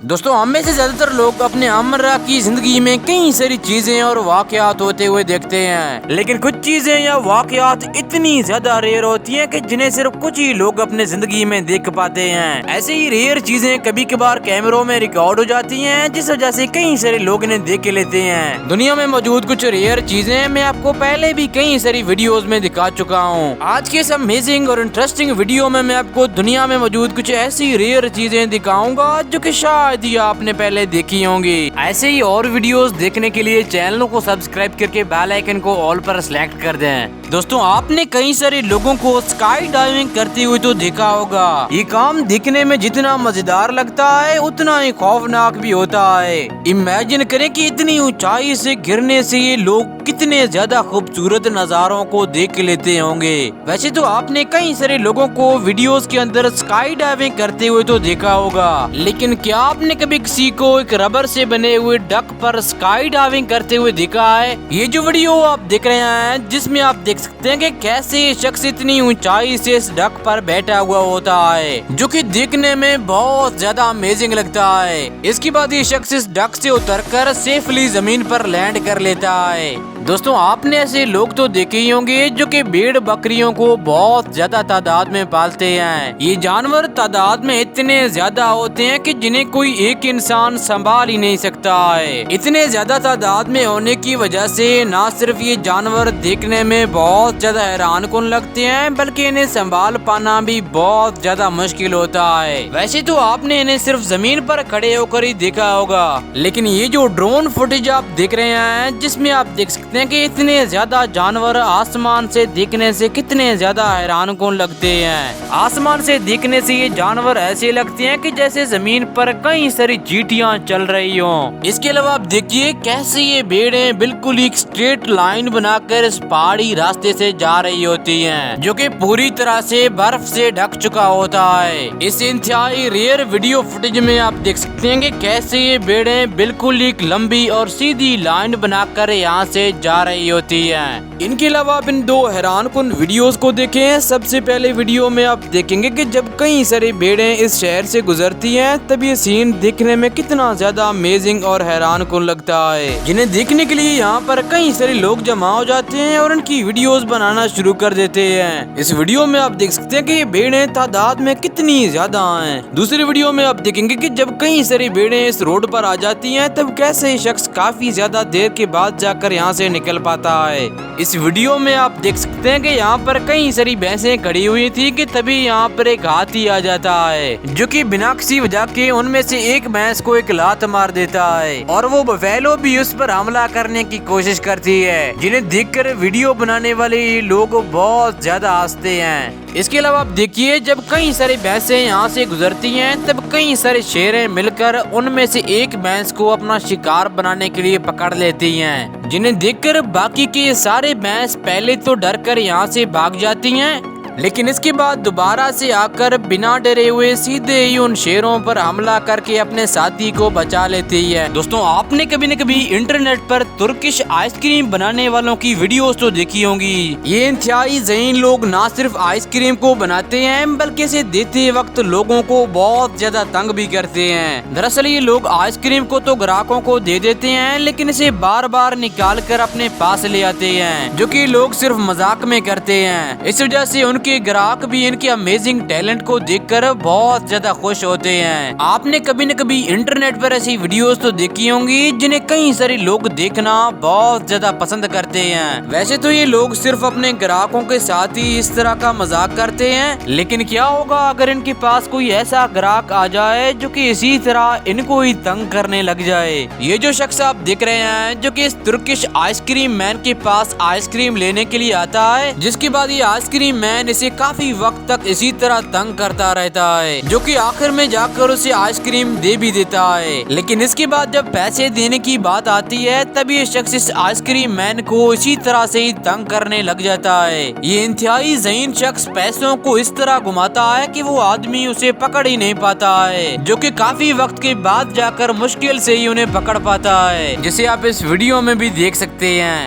دوستوں ہم میں سے زیادہ تر لوگ اپنے ہمراہ کی زندگی میں کئی ساری چیزیں اور واقعات ہوتے ہوئے دیکھتے ہیں، لیکن کچھ چیزیں یا واقعات اتنی زیادہ ریئر ہوتی ہیں کہ جنہیں صرف کچھ ہی لوگ اپنے زندگی میں دیکھ پاتے ہیں۔ ایسے ہی ریئر چیزیں کبھی کبھار کیمروں میں ریکارڈ ہو جاتی ہیں، جس وجہ سے کئی سارے لوگ انہیں دیکھ لیتے ہیں۔ دنیا میں موجود کچھ ریئر چیزیں میں آپ کو پہلے بھی کئی ساری ویڈیوز میں دکھا چکا ہوں۔ آج کے اس امیزنگ اور انٹرسٹنگ ویڈیو میں آپ کو دنیا میں موجود کچھ ایسی ریئر چیزیں دکھاؤں گا جو کہ شاید ہی آپ نے پہلے دیکھی ہوں گی۔ ایسے ہی اور ویڈیوز دیکھنے کے لیے چینل کو سبسکرائب کر کے بیل آئیکن کو آل پر سلیکٹ کر دیں۔ دوستوں آپ نے کئی سارے لوگوں کو اسکائی ڈائیونگ کرتے ہوئے تو دیکھا ہوگا۔ یہ کام دیکھنے میں جتنا مزیدار لگتا ہے اتنا ہی خوفناک بھی ہوتا ہے۔ امیجن کریں کہ اتنی اونچائی سے گرنے سے یہ لوگ کتنے زیادہ خوبصورت نظاروں کو دیکھ لیتے ہوں گے۔ ویسے تو آپ نے کئی سارے لوگوں کو ویڈیوز کے اندر اسکائی ڈائیونگ کرتے ہوئے تو دیکھا ہوگا، لیکن کیا آپ نے کبھی کسی کو ایک ربر سے بنے ہوئے ڈک پر اسکائی ڈائیونگ کرتے ہوئے دیکھا ہے؟ یہ جو ویڈیو آپ دیکھ رہے ہیں جس میں آپ دیکھ سکتے ہیں کہ کیسے یہ شخص اتنی اونچائی سے اس ڈک پر بیٹھا ہوا ہوتا ہے، جو کہ دیکھنے میں بہت زیادہ امیزنگ لگتا ہے۔ اس کے بعد یہ شخص اس ڈک سے اتر کر سیفلی زمین پر لینڈ کر لیتا ہے۔ دوستوں آپ نے ایسے لوگ تو دیکھے ہی ہوں گے جو کہ بھیڑ بکریوں کو بہت زیادہ تعداد میں پالتے ہیں۔ یہ جانور تعداد میں اتنے زیادہ ہوتے ہیں کہ جنہیں کوئی ایک انسان سنبھال ہی نہیں سکتا ہے۔ اتنے زیادہ تعداد میں ہونے کی وجہ سے نہ صرف یہ جانور دیکھنے میں بہت زیادہ حیران کن لگتے ہیں بلکہ انہیں سنبھال پانا بھی بہت زیادہ مشکل ہوتا ہے۔ ویسے تو آپ نے انہیں صرف زمین پر کھڑے ہو کر ہی دیکھا ہوگا، لیکن یہ جو ڈرون فوٹیج آپ دیکھ رہے ہیں جس میں آپ دیکھ سکتے ہیں کہ اتنے زیادہ جانور آسمان سے دیکھنے سے کتنے زیادہ حیران کن لگتے ہیں۔ آسمان سے دیکھنے سے یہ جانور ایسے لگتے ہیں کہ جیسے زمین پر کئی ساری چیٹیاں چل رہی ہوں۔ اس کے علاوہ آپ دیکھیے کیسے یہ بھیڑیں بالکل ایک اسٹریٹ لائن بنا کر اس پہاڑی راستے سے جا رہی ہوتی ہیں، جو کہ پوری طرح سے برف سے ڈھک چکا ہوتا ہے۔ اس انتہائی ریئر ویڈیو فوٹیج میں آپ دیکھ سکتے ہیں کہ کیسے یہ بھیڑیں بالکل ایک لمبی اور سیدھی لائن بنا کر یہاں سے جا رہی ہوتی ہیں۔ ان کے علاوہ آپ ان دو حیران کن ویڈیوز کو دیکھیں۔ سب سے پہلے ویڈیو میں آپ دیکھیں گے کہ جب کئی ساری بھیڑیں اس شہر سے گزرتی ہیں تب یہ سین دیکھنے میں کتنا زیادہ امیزنگ اور حیران کن لگتا ہے، جنہیں دیکھنے کے لیے یہاں پر کئی سارے لوگ جمع ہو جاتے ہیں اور ان کی ویڈیوز بنانا شروع کر دیتے ہیں۔ اس ویڈیو میں آپ دیکھ سکتے ہیں کہ یہ بھیڑیں تعداد میں کتنی زیادہ ہیں۔ دوسری ویڈیو میں آپ دیکھیں گے کہ جب کئی ساری بھیڑیں اس روڈ پر آ جاتی ہیں تب کیسے یہ شخص کافی زیادہ دیر کے بعد جا کر یہاں سے نکل پاتا ہے۔ اس ویڈیو میں آپ دیکھ سکتے ہیں کہ یہاں پر کئی ساری بھینسیں کھڑی ہوئی تھی کہ تبھی یہاں پر ایک ہاتھی آ جاتا ہے، جو کہ بنا کسی وجہ کے ان میں سے ایک بھینس کو ایک لات مار دیتا ہے، اور وہ بفیلو بھی اس پر حملہ کرنے کی کوشش کرتی ہے، جنہیں دیکھ کر ویڈیو بنانے والے لوگ بہت زیادہ ہنستے ہیں۔ اس کے علاوہ آپ دیکھیے جب کئی ساری بھینسیں یہاں سے گزرتی ہیں تب کئی سارے شیریں مل کر ان میں سے ایک بھینس کو اپنا شکار بنانے کے لیے پکڑ لیتی ہیں، جنہیں دیکھ کر باقی کے سارے بھینس پہلے تو ڈر کر یہاں سے بھاگ جاتی ہیں، لیکن اس کے بعد دوبارہ سے آ کر بنا ڈرے ہوئے سیدھے ہی ان شیروں پر حملہ کر کے اپنے ساتھی کو بچا لیتی ہے۔ دوستوں آپ نے کبھی نہ کبھی انٹرنیٹ پر ترکش آئس کریم بنانے والوں کی ویڈیوز تو دیکھی ہوں گی۔ یہ انتہائی ذہین لوگ نہ صرف آئس کریم کو بناتے ہیں بلکہ اسے دیتے وقت لوگوں کو بہت زیادہ تنگ بھی کرتے ہیں۔ دراصل یہ لوگ آئس کریم کو تو گراہکوں کو دے دیتے ہیں لیکن اسے بار بار نکال کر اپنے پاس لے آتے ہیں، جو کہ لوگ صرف مذاق میں کرتے ہیں۔ اس وجہ سے ان کے گراہک بھی ان کے امیزنگ ٹیلنٹ کو دیکھ کر بہت زیادہ خوش ہوتے ہیں۔ آپ نے کبھی نہ کبھی انٹرنیٹ پر ایسی ویڈیوز تو دیکھی ہوں گی جنہیں کئی سارے لوگ دیکھنا بہت زیادہ پسند کرتے ہیں۔ ویسے تو یہ لوگ صرف اپنے گراہکوں کے ساتھ ہی اس طرح کا مذاق کرتے ہیں، لیکن کیا ہوگا اگر ان کے پاس کوئی ایسا گراہک آ جائے جو کہ اسی طرح ان کو ہی تنگ کرنے لگ جائے؟ یہ جو شخص آپ دیکھ رہے ہیں جو کہ اس ترکش آئس کریم مین کے پاس آئس کریم لینے کے لیے آتا ہے، جس کے بعد یہ آئس کریم مین اسے کافی وقت تک اسی طرح تنگ کرتا رہتا ہے، جو کہ آخر میں جا کر اسے آئس کریم دے بھی دیتا ہے، لیکن اس کے بعد جب پیسے دینے کی بات آتی ہے تب یہ شخص اس آئس کریم مین کو اسی طرح سے ہی تنگ کرنے لگ جاتا ہے۔ یہ انتہائی ذہین شخص پیسوں کو اس طرح گھماتا ہے کہ وہ آدمی اسے پکڑ ہی نہیں پاتا ہے، جو کہ کافی وقت کے بعد جا کر مشکل سے ہی انہیں پکڑ پاتا ہے، جسے آپ اس ویڈیو میں بھی دیکھ سکتے ہیں۔